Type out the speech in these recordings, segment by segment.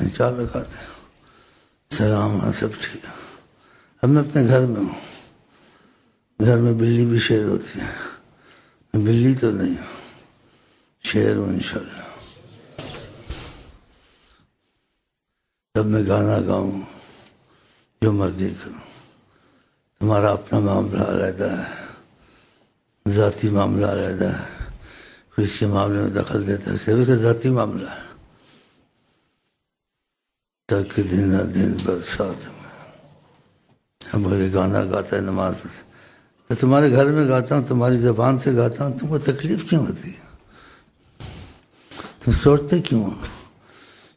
ہیں 4 رکعت ہیں، سلام ہے، سب ٹھیک ہے۔ اب میں اپنے گھر میں ہوں، گھر میں بلی بھی شیر ہوتی ہے، بلی تو نہیں ہوں، شیر ہوں انشاءاللہ۔ جب میں گانا گاؤں، جو مرضی کروں، تمہارا اپنا معاملہ علیحدہ ہے، ذاتی معاملہ علیحدہ ہے، کوئی اس کے معاملے میں دخل دیتا ہے، کہ ذاتی معاملہ ہے۔ تک دن دن برسات میں اب یہ گانا گاتا ہے، نماز پڑھتا ہے، تو تمہارے گھر میں گاتا ہوں، تمہاری زبان سے گاتا ہوں، تم کو تکلیف کیوں ہوتی ہے؟ تم سوچتے کیوں ہو؟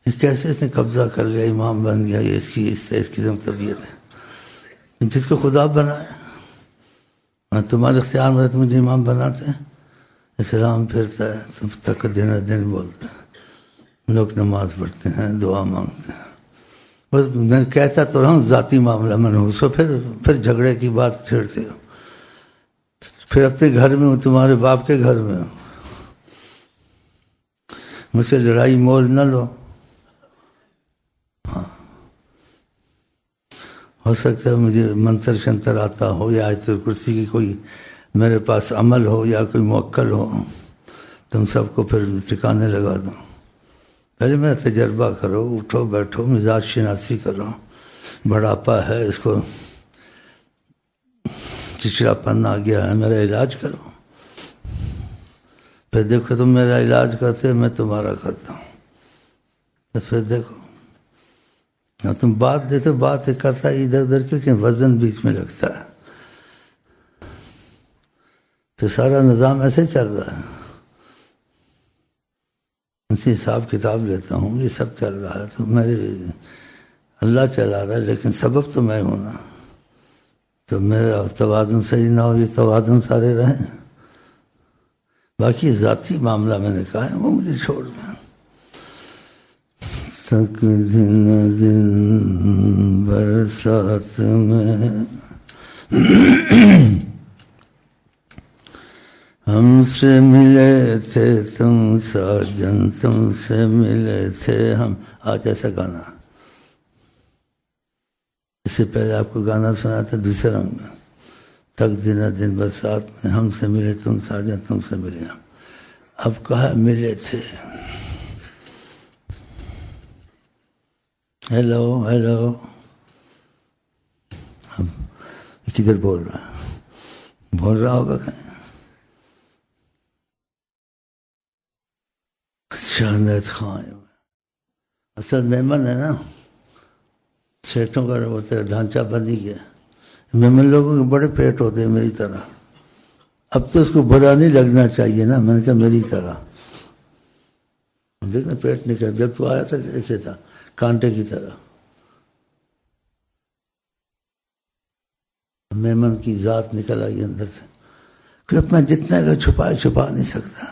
یہ کیسے اس نے قبضہ کر لیا، امام بن گیا، یہ اس قسم کی طبیعت ہے، جس کو خدا بنایا، تمہارے اختیار میں مجھے امام بناتے ہیں، اسلام پھرتا ہے، تم تک دن دن بولتے ہیں، لوگ نماز پڑھتے ہیں، دعا مانگتے ہیں، بس میں کہتا تو رہا ہوں ذاتی معاملہ میں ہوں، سو پھر جھگڑے کی بات چھیڑتے ہو، پھر اپنے گھر میں ہوں، تمہارے باپ کے گھر میں ہوں، مجھ سے لڑائی مول نہ لو۔ ہاں، ہو سکتا ہے مجھے منتر شنتر آتا ہو، یا آیت الکرسی کی کوئی میرے پاس عمل ہو، یا کوئی موکل ہو، تم سب کو پھر ٹھکانے لگا دو۔ پہلے میرا تجربہ کرو، اٹھو بیٹھو، مزاج شناسی کرو، بڑھاپا ہے، اس کو چچڑا پن آ گیا ہے، میرا علاج کرو، پھر دیکھو تم میرا علاج کرتے، میں تمہارا کرتا ہوں، تو پھر دیکھو تم بات دیتے، بات کرتا ہے ادھر ادھر کی، لیکن وزن بیچ میں لگتا ہے، تو سارا نظام ایسے چل رہا ہے، اسی حساب کتاب لیتا ہوں، یہ سب چل رہا ہے، تو میرے اللہ چلا رہا ہے، لیکن سبب تو میں ہوں نا، تو میرا توازن صحیح نہ ہو، یہ توازن سارے رہیں، باقی ذاتی معاملہ میں نے کہا ہے وہ مجھے چھوڑ دیں۔ تک دن دن برسات میں ہم سے ملے تھے تم ساجن، تم سے ملے تھے ہم۔ آج ایسا گانا، اس سے پہلے آپ کو گانا سنا تھا دوسرے رنگ میں، تک دن دن برسات میں ہم سے ملے تم ساجن، تم سے ملے ہم۔ اب کہا ملے تھے، ہیلو ہیلو، اب کدھر بول رہا ہوگا کہیں، شاہد خان اصل میمن ہے نا، سیٹوں کا ہوتا ہے، ڈھانچہ بندی گیا، میمن لوگوں کے بڑے پیٹ ہوتے ہیں میری طرح، اب تو اس کو برا نہیں لگنا چاہیے نا، میں نے کہا میری طرح، دیکھنا پیٹ نکل، جب تو آیا تھا ایسے تھا کانٹے کی طرح، میمن کی ذات نکل آئی اندر سے، کوئی اپنا جتنا اگر چھپائے چھپا نہیں سکتا،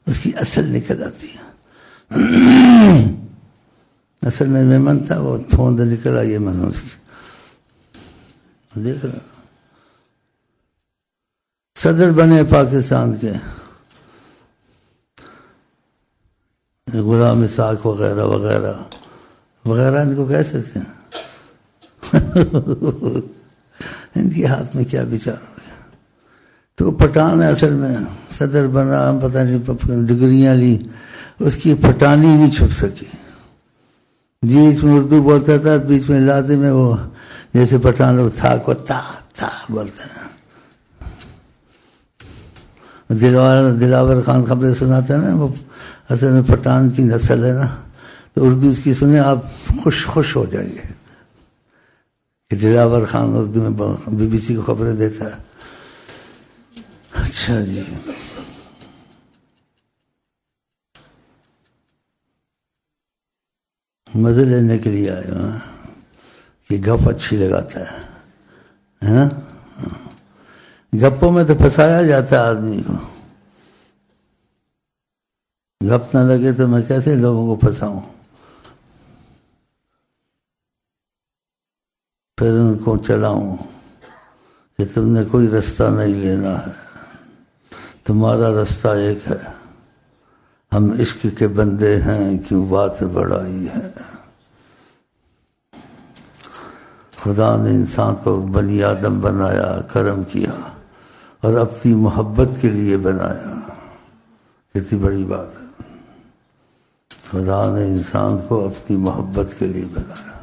اس کی اصل نکل آتی ہے، اصل میں میمن تھا، وہ تھوند نکل آئی ہے من اس کی، دیکھ رہا صدر بنے پاکستان کے، غلام اسحاق وغیرہ وغیرہ وغیرہ، ان کو کہہ سکتے ہیں، ان کے ہاتھ میں کیا بیچارہ ہو گیا، تو پٹھان ہے اصل میں، صدر بنا، پتہ نہیں ڈگریاں لی، اس کی پٹھانی نہیں چھپ سکی، بیچ میں اردو بولتا تھا، بیچ میں لادے میں وہ جیسے پٹھان لوگ تھا کو تا بولتے ہیں، دلاور خان خبریں سناتے ہیں نا، وہ اصل میں پٹھان کی نسل ہے نا، تو اردو اس کی سنیں آپ خوش ہو جائیں گے کہ دلاور خان اردو میں BBC کو خبریں دیتا ہے۔ اچھا جی، مزے لینے کے لیے آئے ہاں، کہ گپ اچھی لگاتا ہے نا، گپوں میں تو پھنسایا جاتا ہے آدمی کو، گپ نہ لگے تو میں کیسے لوگوں کو پھنساؤں، پھر ان کو چلاؤں کہ تم نے کوئی رستہ نہیں لینا ہے، تمہارا رستہ ایک ہے، ہم عشق کے بندے ہیں، کیوں بات بڑھائی ہے، خدا نے انسان کو بنی آدم بنایا، کرم کیا اور اپنی محبت کے لیے بنایا. کتنی بڑی بات ہے. خدا نے انسان کو اپنی محبت کے لیے بنایا.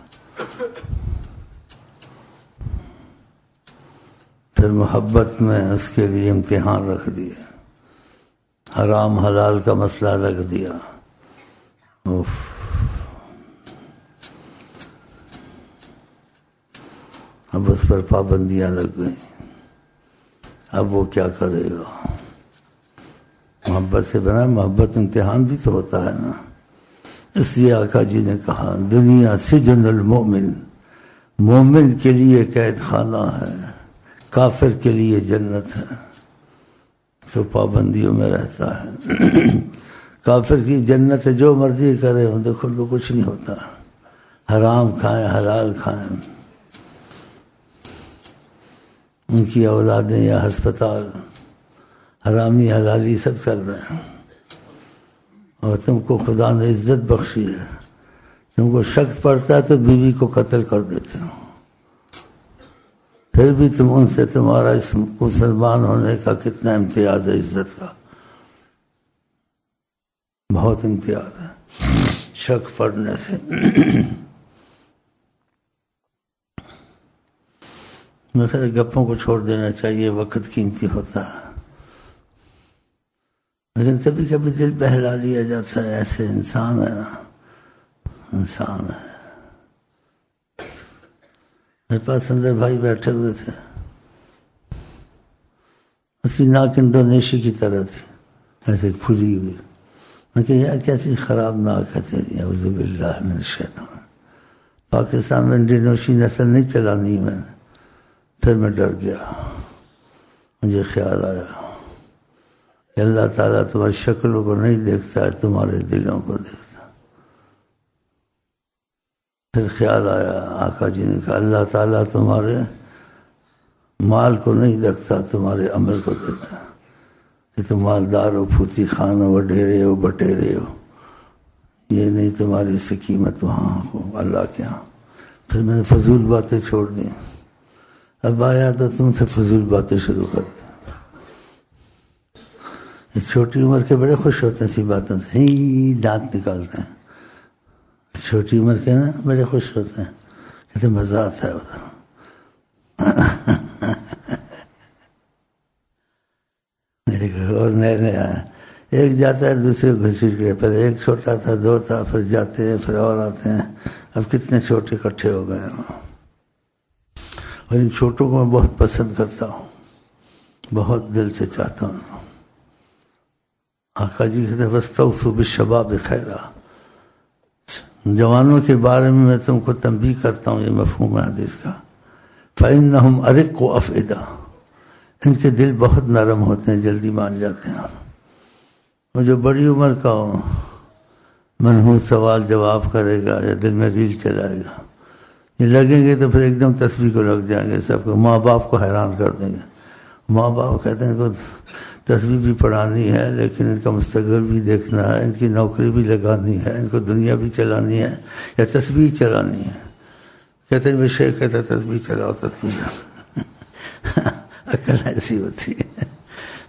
پھر محبت میں اس کے لیے امتحان رکھ دیا، حرام حلال کا مسئلہ رکھ دیا. اب اس پر پابندیاں لگ گئیں. اب وہ کیا کرے گا؟ محبت سے بنا، محبت امتحان بھی تو ہوتا ہے نا. اس لیے آقا جی نے کہا دنیا سجن المومن، مومن کے لیے قید خانہ ہے، کافر کے لیے جنت ہے. تو پابندیوں میں رہتا ہے. کافر کی جنت ہے، جو مرضی کرے، دیکھو ان کو کچھ نہیں ہوتا. حرام کھائیں حلال کھائیں، ان کی اولادیں یا ہسپتال حرامی حلالی سب چل رہے ہیں. اور تم کو خدا نے عزت بخشی ہے، تم کو شک پڑتا ہے تو بیوی کو قتل کر دیتے ہو، پھر بھی تم ان سے تمہارا اس مسلمان ہونے کا کتنا امتیاز ہے. عزت کا بہت امتیاز ہے شک پڑنے سے. میرے گپوں کو چھوڑ دینا چاہیے، وقت قیمتی ہوتا ہے. لیکن کبھی کبھی دل بہلا لیا جاتا ہے. ایسے انسان ہے نا، انسان ہے. میرے پاس اندر بھائی بیٹھے ہوئے تھے، اس کی ناک انڈونیشیا کی طرح تھی، ایسے پھلی ہوئی. میں کہ یار کیسی خراب ناک ہے تیری، اعوذ باللہ من الشیطان. پاکستان میں انڈونیشی نسل نہیں چلانی میں نے. پھر میں ڈر گیا. مجھے خیال آیا کہ اللہ تعالیٰ تمہاری شکلوں کو نہیں دیکھتا ہے، تمہارے دلوں کو دیکھتا. پھر خیال آیا، آقا جی نے کہا اللہ تعالیٰ تمہارے مال کو نہیں دیکھتا، تمہارے عمل کو دیکھتا. کہ تم مالدار ہو، پھوتی خان ہو، وڈیرے ہو، بٹیرے ہو، یہ نہیں تمہاری اس کی قیمت وہاں ہو اللہ کے ہاں. پھر میں نے فضول باتیں چھوڑ دیں. اب آیا تو تم سے فضول باتیں شروع کر دیں. چھوٹی عمر کے بڑے خوش ہوتے ہیں اسی باتوں سے، دانت نکالتے ہیں. چھوٹی عمر کے نا بڑے خوش ہوتے ہیں، کہتے مزہ آتا ہے ادھر. اور نئے نئے آئے، ایک جاتا ہے دوسرے کو گھسیٹ کے. پھر ایک چھوٹا تھا، دو تھا، پھر جاتے ہیں، پھر اور آتے ہیں. اب کتنے چھوٹے اکٹھے ہو گئے ہیں. اور ان چھوٹوں کو میں بہت پسند کرتا ہوں، بہت دل سے چاہتا ہوں. آقا جی کہتے ہیں وَاسْتَوْصُوا بِالشَّبَابِ خَيْرًا. جوانوں کے بارے میں تم کو تنبیہ کرتا ہوں، یہ مفہوم ہے حدیث کا. فَإِنَّهُمْ أَرِقُّ أَفْئِدَةً. ان کے دل بہت نرم ہوتے ہیں، جلدی مان جاتے ہیں. اور جو بڑی عمر کا ہو، منحوس سوال جواب کرے گا یا دل میں ریل چلائے گا، یہ لگیں گے تو پھر ایک دم تسبیح کو لگ جائیں گے. سب کو ماں باپ کو حیران کر دیں گے. ماں باپ کہتے ہیں کو تسبیح بھی پڑھانی ہے، لیکن ان کا مستقبل بھی دیکھنا ہے، ان کی نوکری بھی لگانی ہے، ان کو دنیا بھی چلانی ہے یا تسبیح چلانی ہے. کہتے ہیں شیخ کہتا ہے تسبیح چلاؤ، تسبیح چلاؤ. عقل ایسی ہوتی ہے.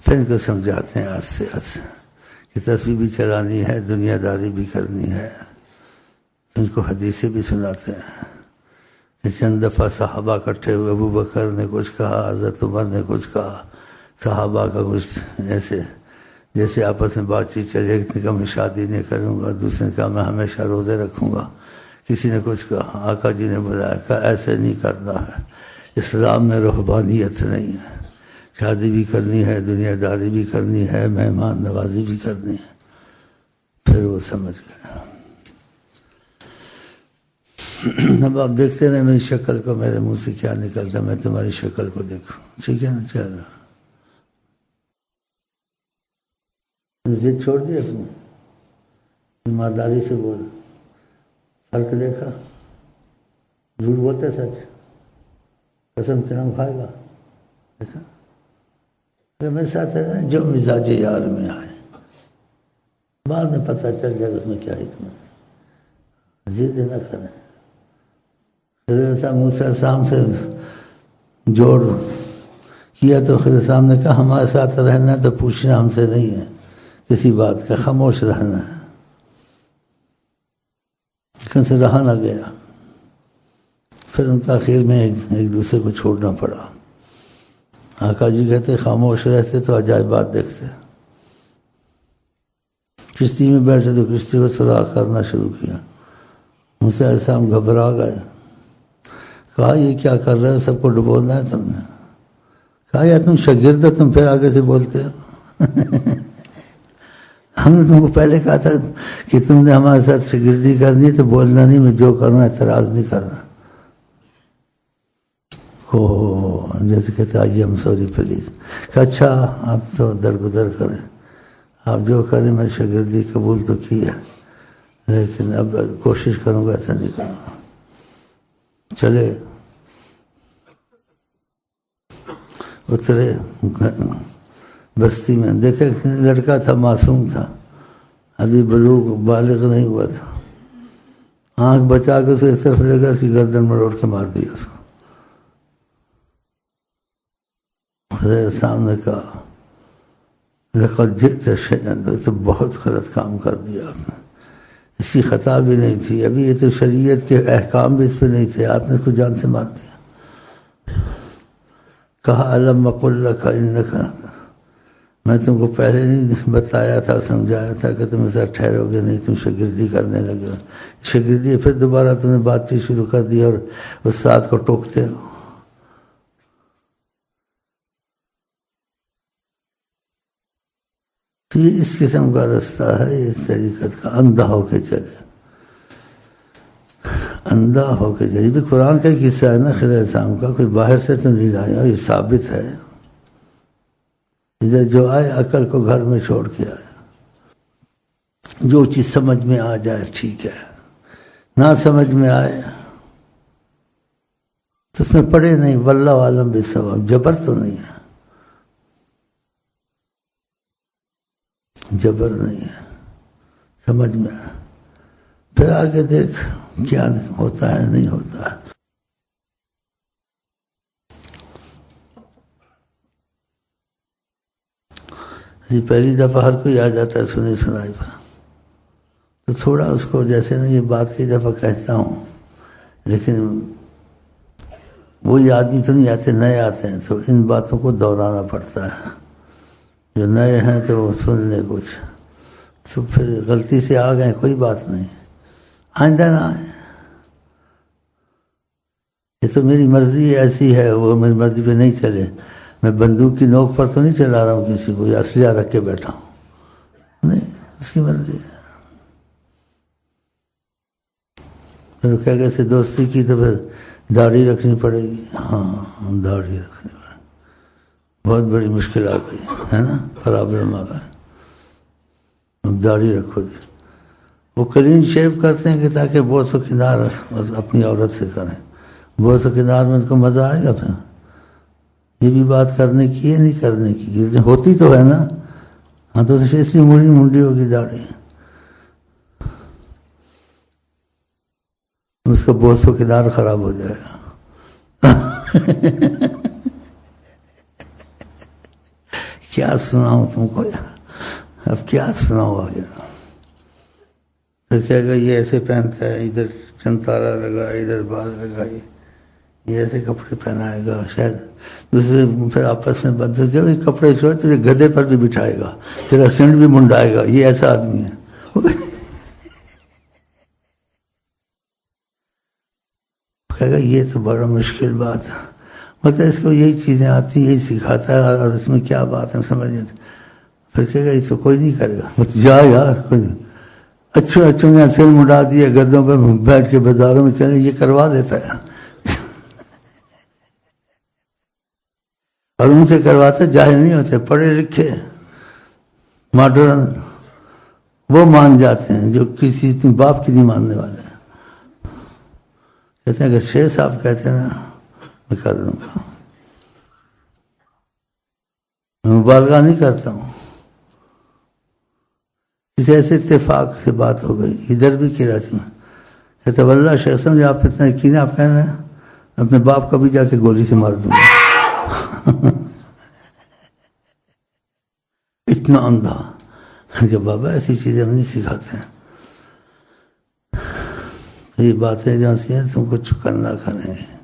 پھر ان کو سمجھاتے ہیں آج سے کہ تسبیح بھی چلانی ہے، دنیا داری بھی کرنی ہے. ان کو حدیثیں بھی سناتے ہیں کہ چند دفعہ صحابہ اکٹھے ہوئے، ابو بکر نے کچھ کہا، حضرت عمر نے کچھ کہا، صحابہ کا کچھ ایسے جیسے آپس میں بات چیت چلے. ایک نے کہا میں شادی نہیں کروں گا، دوسرے نے کہا میں ہمیشہ روزے رکھوں گا. کسی نے کچھ کہا. آقا جی نے بلایا، کہا ایسے نہیں کرنا ہے، اسلام میں رہبانیت نہیں ہے. شادی بھی کرنی ہے، دنیا داری بھی کرنی ہے، مہمان نوازی بھی کرنی ہے. پھر وہ سمجھ گیا. اب آپ دیکھتے رہے میری شکل کو، میرے منہ سے کیا نکلتا، میں تمہاری شکل کو دیکھوں. ٹھیک ہے نا؟ چل ضد چھوڑ دی اپنی، ایمانداری سے بول. فرق دیکھا؟ جھوٹ بولتے سچ، قسم کے نام کھائے گا. دیکھا کہ میرے ساتھ ہے جو مزاج یار میں آئے، بعد میں پتہ چل جائے گا اس میں کیا حکمت. ضد نہ کریں، حضرت موسیٰ علیہ السلام سے جوڑ کیا تو خضر صاحب نے کہا ہمارے ساتھ رہنا تو پوچھنا ہم سے نہیں ہے کسی بات کا، خاموش رہنا ہے، لیکن سے رہا نہ گیا۔ پھر ان کا آخر میں ایک دوسرے کو چھوڑنا پڑا۔ آقا جی کہتے خاموش رہتے تو عجائبات دیکھتے، کشتی میں بیٹھے تو کشتی کو سوراخ کرنا شروع کیا۔ موسیٰ علیہ السلام گھبرا گئے، کہا یہ کیا کر رہے ہو، سب کو ڈبونا ہے تم نے؟ کہا یا تم شاگرد ہو، تم پھر آگے سے بولتے ہو؟ ہم نے تم کو پہلے کہا تھا کہ تم نے ہمارے ساتھ شاگردی کرنی تو بولنا نہیں، میں جو کرنا اعتراض نہیں کرنا۔ جیسے کہتے آئی ایم سوری پلیز، کہ اچھا آپ تو درگزر کریں، آپ جو کریں، میں شاگردی قبول تو کی ہے لیکن اب کوشش کروں گا ایسا نہیں کروں گا۔ چلے اترے بستی میں، دیکھے لڑکا تھا، معصوم تھا، ابھی بلوغ بالغ نہیں ہوا تھا۔ آنکھ بچا کے اسے ایک طرف لے گیا، اس کی گردن مروڑ کے مار دیا اس کو۔ حضرت صاحب نے کہا لقد جئت شیئا، تو بہت غلط کام کر دیا آپ نے، اس کی خطا بھی نہیں تھی، ابھی یہ تو شریعت کے احکام بھی اس پہ نہیں تھے، آپ نے اس کو جان سے مار دیا۔ کہا الم اقل لک انک، میں تم کو پہلے نہیں بتایا تھا، سمجھایا تھا کہ تم ایسا ٹھہرو گے نہیں، تم شاگردی کرنے لگے ہو، شاگردی پھر دوبارہ تم نے بات چیت شروع کر دی اور استاد کو ٹوکتے ہو۔ تو یہ اس قسم کا رستہ ہے، اس طریقت کا، اندھا ہو کے چلے، اندھا ہو کے چلے۔ بھی قرآن کا ایک حصہ ہے نا خضر السلام کا، کوئی باہر سے تو نہیں لایا، یہ ثابت ہے۔ ادھر جو آئے عقل کو گھر میں چھوڑ کے آئے، جو چیز سمجھ میں آ جائے ٹھیک ہے، نہ سمجھ میں آئے تو اس میں پڑے نہیں، واللہ عالم بالصواب، جبر تو نہیں ہے، جبر نہیں ہے، سمجھ میں آئے پھر آگے دیکھ کیا ہوتا ہے نہیں ہوتا ہے۔ پہلی دفعہ ہر کوئی آ جاتا ہے سنی سنائی پر، تو تھوڑا اس کو جیسے نا یہ بات کئی دفعہ کہتا ہوں، لیکن وہی آدمی تو نہیں آتے، نئے آتے ہیں تو ان باتوں کو دہرانا پڑتا ہے۔ جو نئے ہیں تو وہ سن لیں کچھ، تو پھر غلطی سے آ گئے کوئی بات نہیں، آئندہ نہ آئے۔ یہ تو میری مرضی ایسی ہے، وہ میری مرضی پہ نہیں چلے، میں بندوق کی نوک پر تو نہیں چلا رہا ہوں کسی کو، یا اسلحہ رکھ کے بیٹھا ہوں، نہیں، اس کی مرضی ہے۔ پھر وہ کہہ سے دوستی کی تو پھر داڑھی رکھنی پڑے گی، ہاں داڑھی رکھنی پڑے گی، بہت بڑی مشکل آ گئی ہے نا، پرابلم آ گئی، اب داڑھی رکھو جی۔ وہ کلین شیو کرتے ہیں کہ تاکہ بوس و کنار اپنی عورت سے کریں، بوس و کنار میں ان کو مزہ آئے گا، پھر یہ بھی بات کرنے کی ہے نہیں کرنے کی، ہوتی تو ہے نا، ہاں تو اس لیے منڈی ہوگی داڑھی، اس کا بوس و کنار خراب ہو جائے گا۔ کیا سناؤں تم کو، اب کیا سناؤں آگے۔ پھر کہے گا یہ ایسے پہنتا ہے، ادھر چنتارا لگا، ادھر بال لگائے، یہ ایسے کپڑے پہنائے گا، شاید دوسرے پھر آپس میں بند ہو گیا، کپڑے چھوڑے تجھے گدھے پر بھی بٹھائے گا، تیرا سینڈ بھی منڈائے گا، یہ ایسا آدمی ہے۔ کہے گا یہ تو بڑا مشکل بات ہے، مطلب اس کو یہی چیزیں آتی، یہی سکھاتا ہے، اور اس میں کیا بات ہے سمجھ نہیں۔ پھر کہے گا یہ تو کوئی نہیں کرے گا، جا یار، کوئی نہیں، اچھوں نے سر مڈا دیے، گدوں پہ بیٹھ کے بازاروں میں چلے، یہ کروا دیتا ہے، اور ان سے کرواتے جاہل نہیں ہوتے، پڑھے لکھے ماڈرن، وہ مان جاتے ہیں جو کسی باپ کی نہیں ماننے والے ہیں۔ کہتے ہیں کہ شیخ صاحب کہتے ہیں نا، میں کر لوں گا، میں مبالغہ نہیں کرتا ہوں۔ کسی ایسے اتفاق سے بات ہو گئی ادھر بھی کراچی میں، کہتے واللہ شیخ صاحب آپ اتنا یقین ہے، آپ کہہ رہے ہیں اپنے باپ کا بھی جا کے گولی سے مار دوں گا اتنا اندھا کہ بابا ایسی چیزیں ہم نہیں سکھاتے ہیں. تو یہ باتیں جو سی ہیں تم کو چکنا کریں گے.